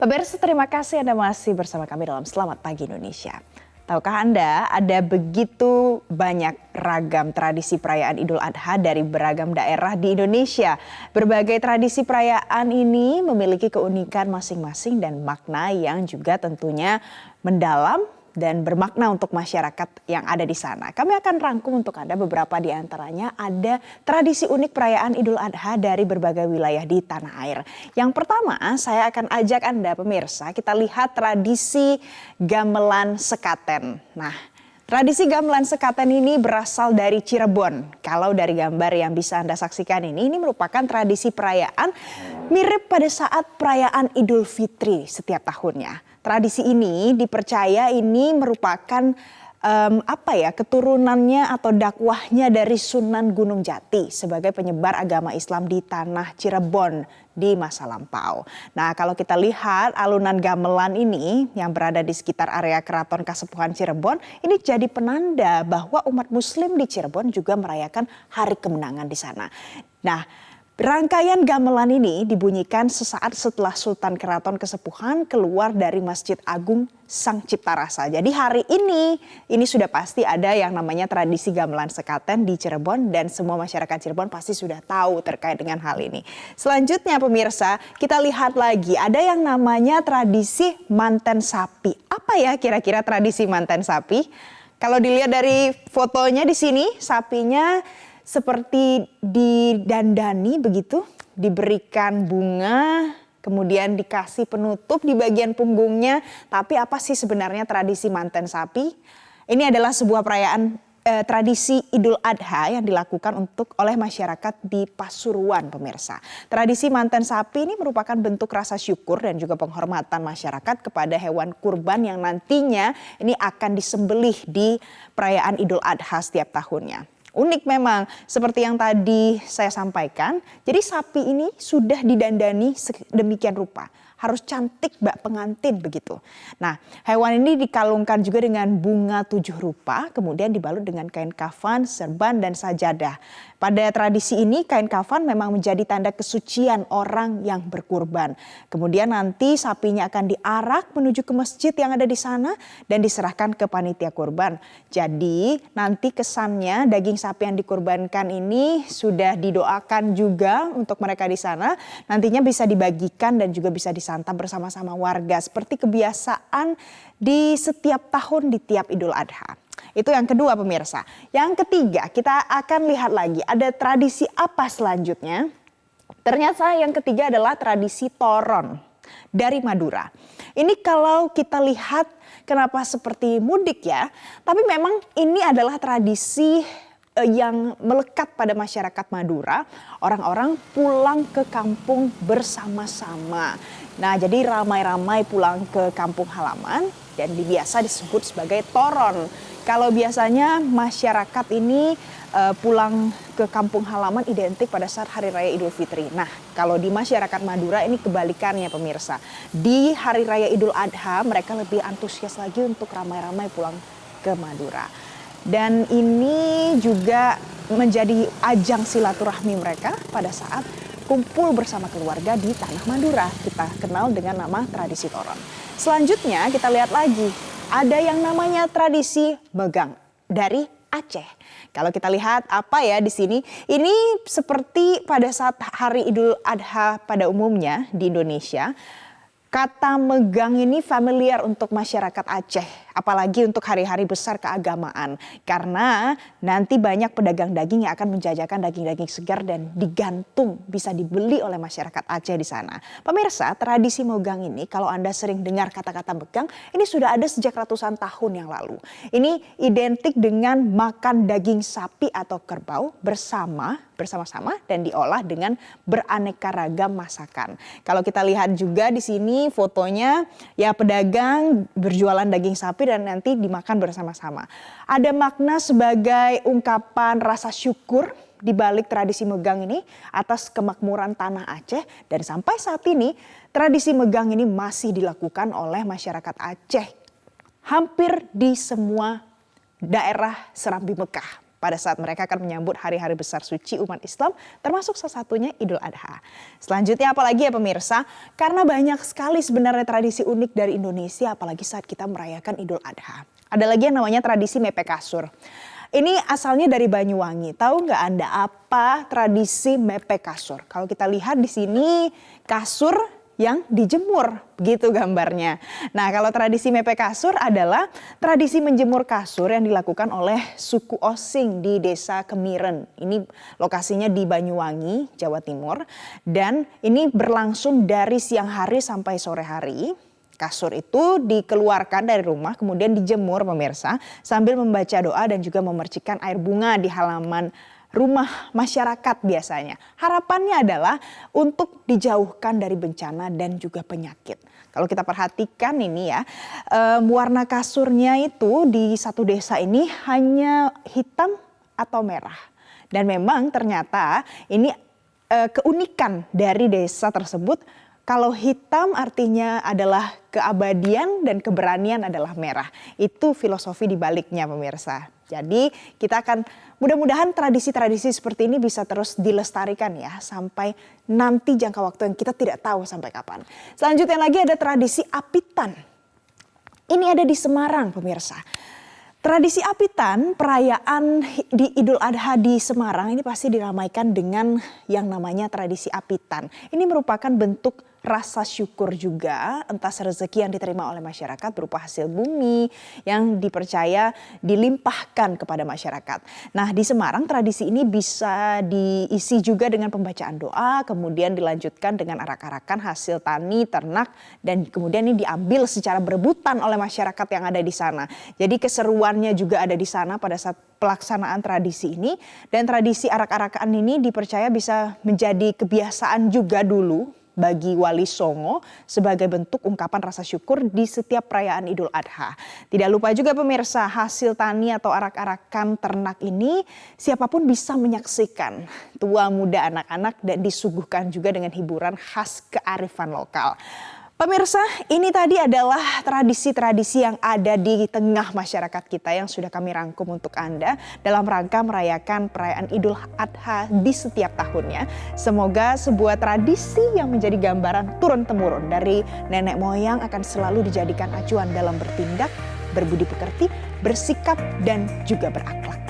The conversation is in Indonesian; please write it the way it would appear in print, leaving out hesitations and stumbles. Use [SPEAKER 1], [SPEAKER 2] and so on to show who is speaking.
[SPEAKER 1] Pemirsa, terima kasih Anda masih bersama kami dalam Selamat Pagi Indonesia. Tahukah Anda ada begitu banyak ragam tradisi perayaan Idul Adha dari beragam daerah di Indonesia. Berbagai tradisi perayaan ini memiliki keunikan masing-masing dan makna yang juga tentunya mendalam dan bermakna untuk masyarakat yang ada di sana. Kami akan rangkum untuk Anda beberapa di antaranya ada tradisi unik perayaan Idul Adha dari berbagai wilayah di tanah air. Yang pertama, saya akan ajak Anda pemirsa, kita lihat tradisi gamelan sekaten. Nah, tradisi gamelan sekaten ini berasal dari Cirebon. Kalau dari gambar yang bisa Anda saksikan ini merupakan tradisi perayaan mirip pada saat perayaan Idul Fitri setiap tahunnya. Tradisi ini dipercaya ini merupakan keturunannya atau dakwahnya dari Sunan Gunung Jati sebagai penyebar agama Islam di tanah Cirebon di masa lampau. Nah, kalau kita lihat alunan gamelan ini yang berada di sekitar area Keraton Kasepuhan Cirebon, ini jadi penanda bahwa umat Muslim di Cirebon juga merayakan hari kemenangan di sana. Nah, rangkaian gamelan ini dibunyikan sesaat setelah Sultan Keraton Kasepuhan keluar dari Masjid Agung Sang Cipta Rasa. Jadi hari ini sudah pasti ada yang namanya tradisi gamelan sekaten di Cirebon dan semua masyarakat Cirebon pasti sudah tahu terkait dengan hal ini. Selanjutnya pemirsa, kita lihat lagi ada yang namanya tradisi manten sapi. Apa ya kira-kira tradisi manten sapi? Kalau dilihat dari fotonya di sini, sapinya seperti didandani begitu, diberikan bunga, kemudian dikasih penutup di bagian punggungnya. Tapi apa sih sebenarnya tradisi manten sapi? Ini adalah sebuah perayaan tradisi Idul Adha yang dilakukan oleh masyarakat di Pasuruan pemirsa. Tradisi manten sapi ini merupakan bentuk rasa syukur dan juga penghormatan masyarakat kepada hewan kurban yang nantinya ini akan disembelih di perayaan Idul Adha setiap tahunnya. Unik memang, seperti yang tadi saya sampaikan, jadi sapi ini sudah didandani sedemikian rupa. Harus cantik bak pengantin begitu. Nah, hewan ini dikalungkan juga dengan bunga 7 rupa, kemudian dibalut dengan kain kafan, serban, dan sajadah. Pada tradisi ini kain kafan memang menjadi tanda kesucian orang yang berkurban. Kemudian nanti sapinya akan diarak menuju ke masjid yang ada di sana dan diserahkan ke panitia kurban. Jadi nanti kesannya daging sapi yang dikurbankan ini sudah didoakan juga untuk mereka di sana. Nantinya bisa dibagikan dan juga bisa disantap bersama-sama warga seperti kebiasaan di setiap tahun di tiap Idul Adha. Itu yang kedua pemirsa. Yang ketiga kita akan lihat lagi ada tradisi apa selanjutnya. Ternyata yang ketiga adalah tradisi toron dari Madura. Ini kalau kita lihat kenapa seperti mudik ya. Tapi memang ini adalah tradisi yang melekat pada masyarakat Madura. Orang-orang pulang ke kampung bersama-sama. Nah, jadi ramai-ramai pulang ke kampung halaman dan biasa disebut sebagai toron. Kalau biasanya masyarakat ini pulang ke kampung halaman identik pada saat Hari Raya Idul Fitri. Nah, kalau di masyarakat Madura ini kebalikannya pemirsa. Di Hari Raya Idul Adha mereka lebih antusias lagi untuk ramai-ramai pulang ke Madura. Dan ini juga menjadi ajang silaturahmi mereka pada saat kumpul bersama keluarga di tanah Madura. Kita kenal dengan nama tradisi toron. Selanjutnya kita lihat lagi. Ada yang namanya tradisi megang dari Aceh. Kalau kita lihat apa ya di sini, ini seperti pada saat hari Idul Adha pada umumnya di Indonesia. Kata megang ini familiar untuk masyarakat Aceh, apalagi untuk hari-hari besar keagamaan. Karena nanti banyak pedagang daging yang akan menjajakan daging-daging segar dan digantung, bisa dibeli oleh masyarakat Aceh di sana. Pemirsa, tradisi megang ini kalau Anda sering dengar kata-kata megang, ini sudah ada sejak ratusan tahun yang lalu. Ini identik dengan makan daging sapi atau kerbau bersama-sama dan diolah dengan beraneka ragam masakan. Kalau kita lihat juga di sini fotonya ya pedagang berjualan daging sapi dan nanti dimakan bersama-sama. Ada makna sebagai ungkapan rasa syukur di balik tradisi megang ini atas kemakmuran tanah Aceh dan sampai saat ini tradisi megang ini masih dilakukan oleh masyarakat Aceh hampir di semua daerah Serambi Mekah. pada saat mereka akan menyambut hari-hari besar suci umat Islam, termasuk salah satunya Idul Adha. Selanjutnya apalagi ya pemirsa, karena banyak sekali sebenarnya tradisi unik dari Indonesia, apalagi saat kita merayakan Idul Adha. Ada lagi yang namanya tradisi mepek kasur. Ini asalnya dari Banyuwangi. Tahu nggak Anda apa tradisi mepek kasur? Kalau kita lihat di sini kasur yang dijemur, gitu gambarnya. Nah, kalau tradisi mepek kasur adalah tradisi menjemur kasur yang dilakukan oleh suku Osing di Desa Kemiren. Ini lokasinya di Banyuwangi, Jawa Timur. Dan ini berlangsung dari siang hari sampai sore hari. Kasur itu dikeluarkan dari rumah, kemudian dijemur pemirsa, sambil membaca doa dan juga memercikan air bunga di halaman rumah masyarakat biasanya. Harapannya adalah untuk dijauhkan dari bencana dan juga penyakit. Kalau kita perhatikan ini ya, warna kasurnya itu di satu desa ini hanya hitam atau merah. Dan memang ternyata ini keunikan dari desa tersebut. Kalau hitam artinya adalah keabadian dan keberanian adalah merah. Itu filosofi di baliknya pemirsa. Jadi kita akan mudah-mudahan tradisi-tradisi seperti ini bisa terus dilestarikan ya. Sampai nanti jangka waktu yang kita tidak tahu sampai kapan. Selanjutnya lagi ada tradisi apitan. Ini ada di Semarang pemirsa. Tradisi apitan, perayaan di Idul Adha di Semarang ini pasti diramaikan dengan yang namanya tradisi apitan. Ini merupakan bentuk rasa syukur juga atas rezeki yang diterima oleh masyarakat berupa hasil bumi yang dipercaya dilimpahkan kepada masyarakat. Nah, di Semarang tradisi ini bisa diisi juga dengan pembacaan doa, kemudian dilanjutkan dengan arak-arakan hasil tani, ternak, dan kemudian ini diambil secara berebutan oleh masyarakat yang ada di sana. Jadi keseruannya juga ada di sana pada saat pelaksanaan tradisi ini, dan tradisi arak-arakan ini dipercaya bisa menjadi kebiasaan juga dulu bagi Wali Songo sebagai bentuk ungkapan rasa syukur di setiap perayaan Idul Adha. Tidak lupa juga pemirsa, hasil tani atau arak-arakan ternak ini siapapun bisa menyaksikan, tua muda anak-anak, dan disuguhkan juga dengan hiburan khas kearifan lokal. Pemirsa, ini tadi adalah tradisi-tradisi yang ada di tengah masyarakat kita yang sudah kami rangkum untuk Anda dalam rangka merayakan perayaan Idul Adha di setiap tahunnya. Semoga sebuah tradisi yang menjadi gambaran turun-temurun dari nenek moyang akan selalu dijadikan acuan dalam bertindak, berbudi pekerti, bersikap, dan juga berakhlak.